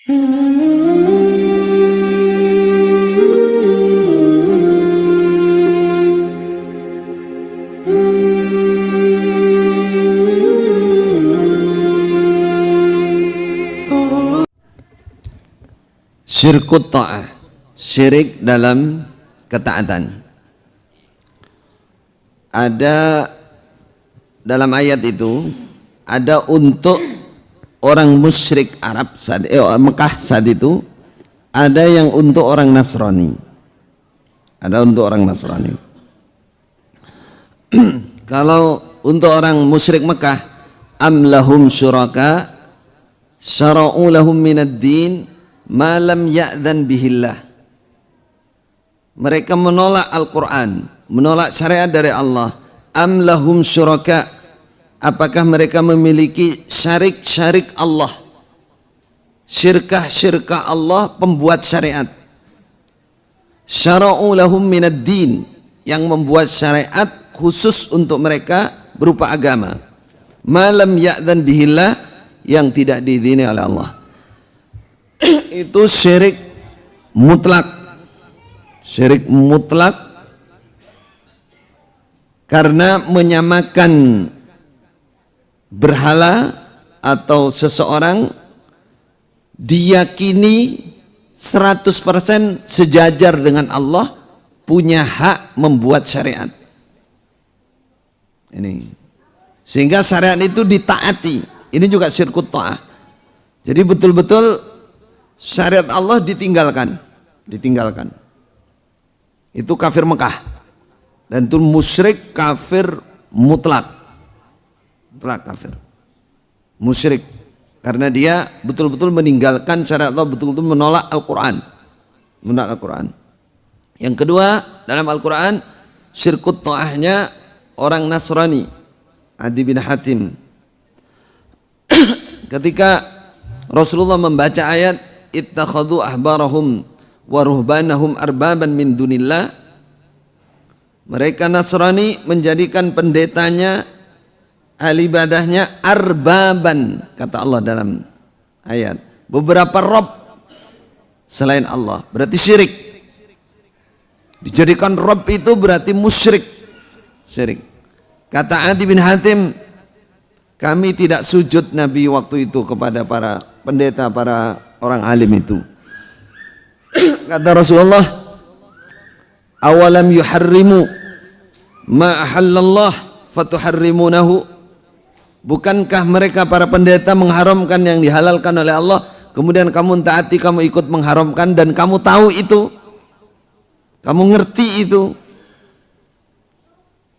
Syirkut ta'ah, syirik dalam ketaatan. Ada dalam ayat itu, ada untuk orang musyrik Arab Mekah saat itu, ada yang untuk orang Nasrani. Ada untuk orang Nasrani. Kalau untuk orang musyrik Mekah, am lahum syuraka syara'u lahum minad din ma lam ya'dzan bihillah. Mereka menolak Al-Quran, menolak syariat dari Allah. Am lahum syuraka, apakah mereka memiliki syarik-syarik Allah, syirkah-syirkah Allah pembuat syariat. Syara'u lahum minad din, yang membuat syariat khusus untuk mereka berupa agama. Ma lam ya'dzan bihillah, yang tidak diizinkan oleh Allah. Itu syirik mutlak. Syirik mutlak karena menyamakan berhala atau seseorang diyakini 100% sejajar dengan Allah, punya hak membuat syariat. Ini sehingga syariat itu ditaati. Ini juga syirkut ta'ah. Jadi betul-betul syariat Allah ditinggalkan. Itu kafir Mekah, dan itu musyrik kafir mutlak kafir musyrik, karena dia betul-betul meninggalkan syariat Allah, betul-betul menolak Al-Quran. Yang kedua, dalam Al-Quran syirkut ta'ahnya orang Nasrani, Adi bin Hatim. Ketika Rasulullah membaca ayat ittakhadhu ahbarahum wa ruhbanahum arbaban min dunillah, mereka Nasrani menjadikan pendetanya, ahli ibadahnya arbaban, kata Allah dalam ayat, beberapa rob selain Allah, berarti syirik. Dijadikan rob itu berarti musyrik, syirik. Kata Adi bin Hatim, kami tidak sujud Nabi waktu itu kepada para pendeta, para orang alim itu. Kata Rasulullah, awalam yuharrimu ma ahallallah fatuharrimunahu, bukankah mereka para pendeta mengharamkan yang dihalalkan oleh Allah, kemudian kamu taati, kamu ikut mengharamkan, dan kamu tahu itu, kamu ngerti itu.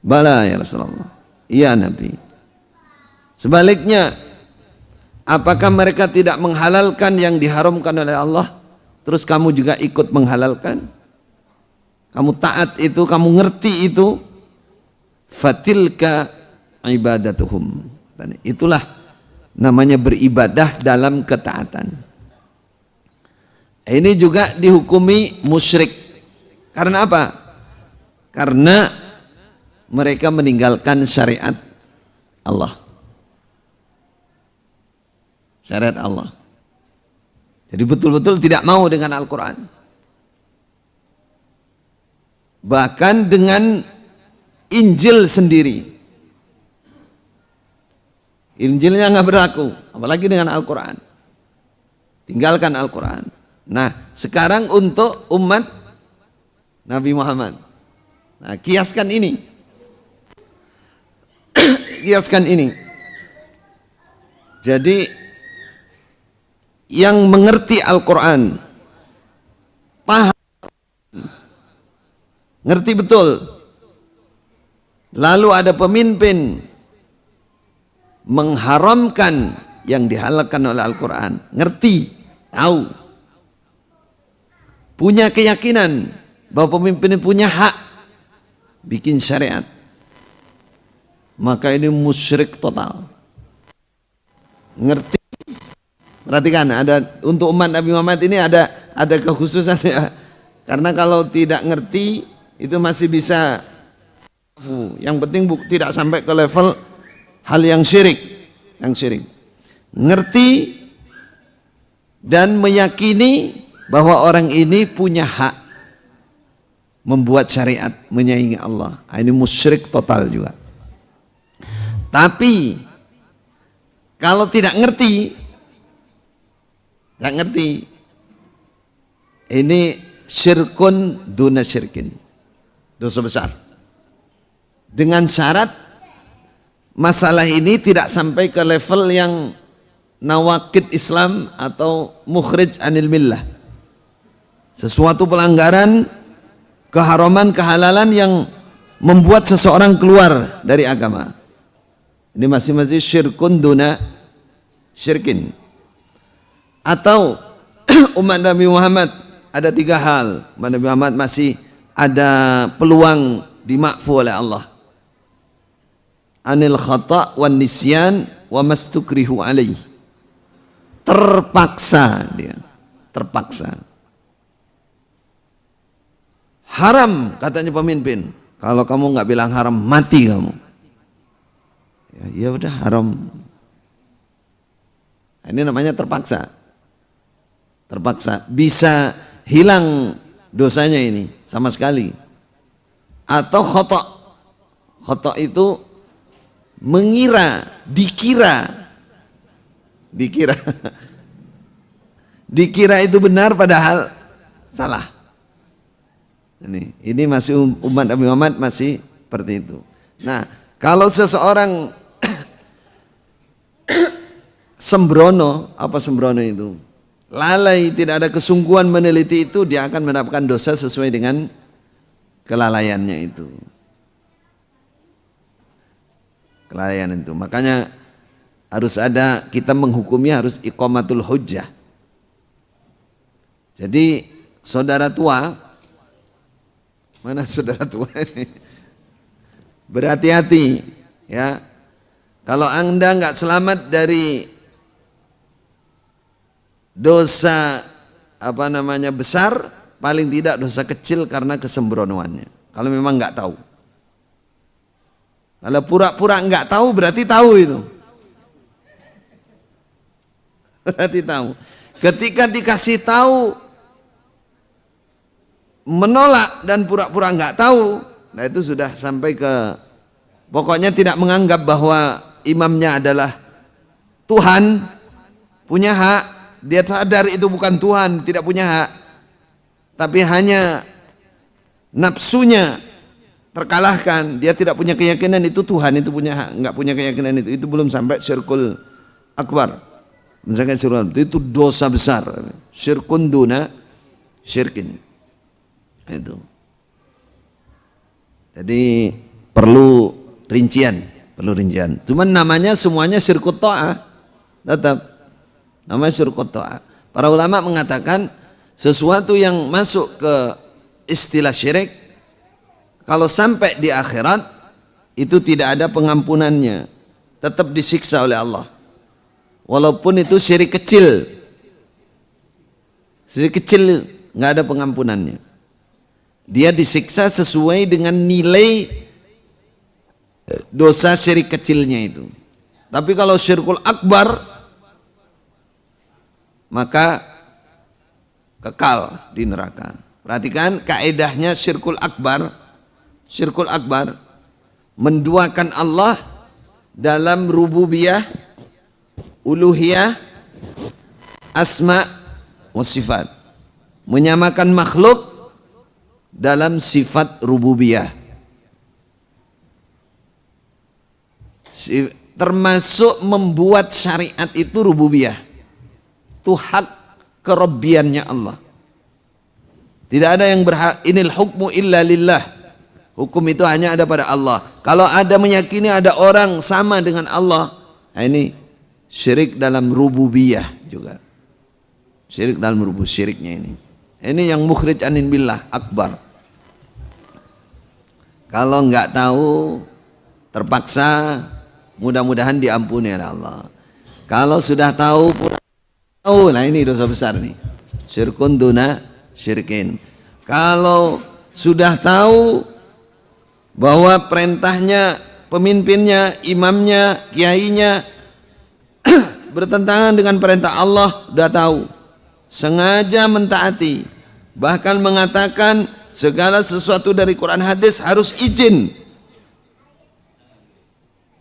Bala ya Rasulullah, iya Nabi. Sebaliknya, apakah mereka tidak menghalalkan yang diharamkan oleh Allah, terus kamu juga ikut menghalalkan? Kamu taat itu, kamu ngerti itu. Fatilka ibadatuhum, itulah namanya beribadah dalam ketaatan. Ini juga dihukumi musyrik. Karena apa? Karena mereka meninggalkan syariat Allah. Syariat Allah. Jadi betul-betul tidak mau dengan Al-Quran. Bahkan dengan Injil sendiri. Injilnya nggak berlaku, apalagi dengan Al-Quran. Tinggalkan Al-Quran. Nah, sekarang untuk umat Nabi Muhammad. Nah, kiaskan ini. Kiaskan ini. Jadi yang mengerti Al-Quran, paham, ngerti betul, lalu ada pemimpin mengharamkan yang dihalalkan oleh Al-Quran, ngerti, tahu, punya keyakinan bahwa pemimpin punya hak bikin syariat, maka ini musyrik total. Ngerti. Perhatikan, ada untuk umat Nabi Muhammad ini ada kekhususan ya. Karena kalau tidak ngerti itu masih bisa, yang penting tidak sampai ke level hal yang syirik. Ngerti dan meyakini bahwa orang ini punya hak membuat syariat, menyaingi Allah. Ini musyrik total juga. Tapi kalau tidak ngerti, ini syirkun duna syirkin, dosa besar. Dengan syarat masalah ini tidak sampai ke level yang nawakid Islam atau mukhrij anil millah, sesuatu pelanggaran, keharaman, kehalalan yang membuat seseorang keluar dari agama. Ini masih syirkun duna syirkin. Atau umat Nabi Muhammad ada 3 hal. Umat Nabi Muhammad masih ada peluang dimakfu oleh Allah. Anil khata' wan nisyan wa mastukrihu alaih. Terpaksa dia, terpaksa. Haram katanya pemimpin. Kalau kamu nggak bilang haram, mati kamu. Ya udah haram. Ini namanya terpaksa. Terpaksa. Bisa hilang dosanya ini sama sekali. Atau khata'. Khata' itu mengira, dikira itu benar padahal salah. Ini masih umat Nabi Muhammad masih seperti itu. Nah, kalau seseorang sembrono, apa sembrono itu? Lalai, tidak ada kesungguhan meneliti itu, dia akan mendapatkan dosa sesuai dengan kelalaiannya itu. Kelalaian itu. Makanya harus ada, kita menghukumnya harus iqamatul hujjah. Jadi saudara tua, mana saudara tua ini? Berhati-hati ya. Kalau Anda nggak selamat dari dosa besar, paling tidak dosa kecil karena kesembronoannya. Kalau memang nggak tahu. Kalau pura-pura nggak tahu berarti tahu itu. Berarti tahu. Ketika dikasih tahu menolak dan pura-pura nggak tahu, nah itu sudah sampai ke pokoknya tidak menganggap bahwa imamnya adalah Tuhan, punya hak. Dia sadar itu bukan Tuhan, tidak punya hak, tapi hanya nafsunya terkalahkan. Dia tidak punya keyakinan itu Tuhan, itu punya hak, nggak punya keyakinan itu belum sampai syirkul akbar. Misalkan syirkul itu dosa besar, syirkun duna syirkin. Itu. Jadi perlu rincian. Cuman namanya semuanya syirkut ta'ah. Tetap namanya syirkut ta'ah. Para ulama mengatakan sesuatu yang masuk ke istilah syirik, kalau sampai di akhirat itu tidak ada pengampunannya, tetap disiksa oleh Allah. Walaupun itu syirik kecil. Syirik kecil nggak ada pengampunannya. Dia disiksa sesuai dengan nilai dosa syirik kecilnya itu. Tapi kalau syirkul akbar, maka kekal di neraka. Perhatikan kaedahnya syirkul akbar. Syirkul akbar menduakan Allah dalam rububiyah, uluhiyah, asma wa sifat. Menyamakan makhluk dalam sifat rububiyah, termasuk membuat syariat itu rububiyah, itu hak kerobbiannya Allah. Tidak ada yang berhak, inil hukmu illa lillah, hukum itu hanya ada pada Allah. Kalau ada meyakini ada orang sama dengan Allah, nah ini syirik dalam rububiyah juga, syirik dalam rububiyah, syiriknya ini yang mukhrij anin billah akbar. Kalau nggak tahu, terpaksa, mudah-mudahan diampuni oleh Allah. Kalau sudah tahu, nah ini dosa besar nih, syirkun duna syirkin. Kalau sudah tahu bahwa perintahnya, pemimpinnya, imamnya, kiainya bertentangan dengan perintah Allah, sudah tahu, sengaja mentaati, bahkan mengatakan segala sesuatu dari Quran hadis harus izin.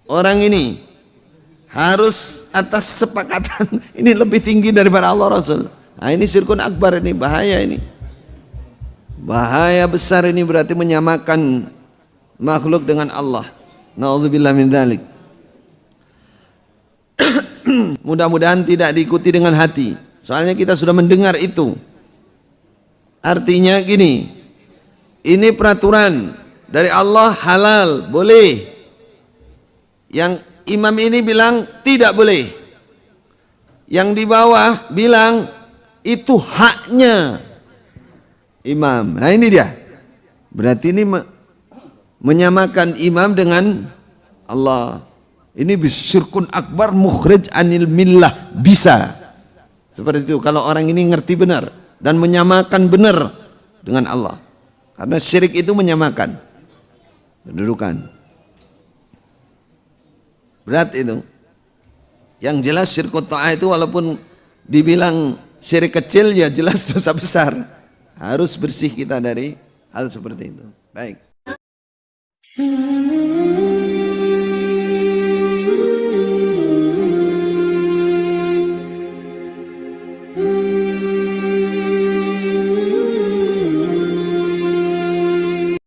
Orang ini harus atas sepakatan. Ini lebih tinggi daripada Allah Rasul. Nah, ini syirkun akbar, ini bahaya, ini bahaya besar. Ini berarti menyamakan makhluk dengan Allah. Na'udzubillah min dzalik. Mudah-mudahan tidak diikuti dengan hati, soalnya kita sudah mendengar itu. Artinya gini, ini peraturan dari Allah, halal, boleh. Yang imam ini bilang tidak boleh, yang di bawah bilang itu haknya imam. Nah ini dia, berarti ini menyamakan imam dengan Allah. Ini syirkun akbar mukhrij anil millah, bisa seperti itu kalau orang ini ngerti benar dan menyamakan benar dengan Allah, karena syirik itu menyamakan kedudukan. Berat itu. Yang jelas syirkut ta'ah itu walaupun dibilang syirik kecil, ya jelas dosa besar. Harus bersih kita dari hal seperti itu. Baik.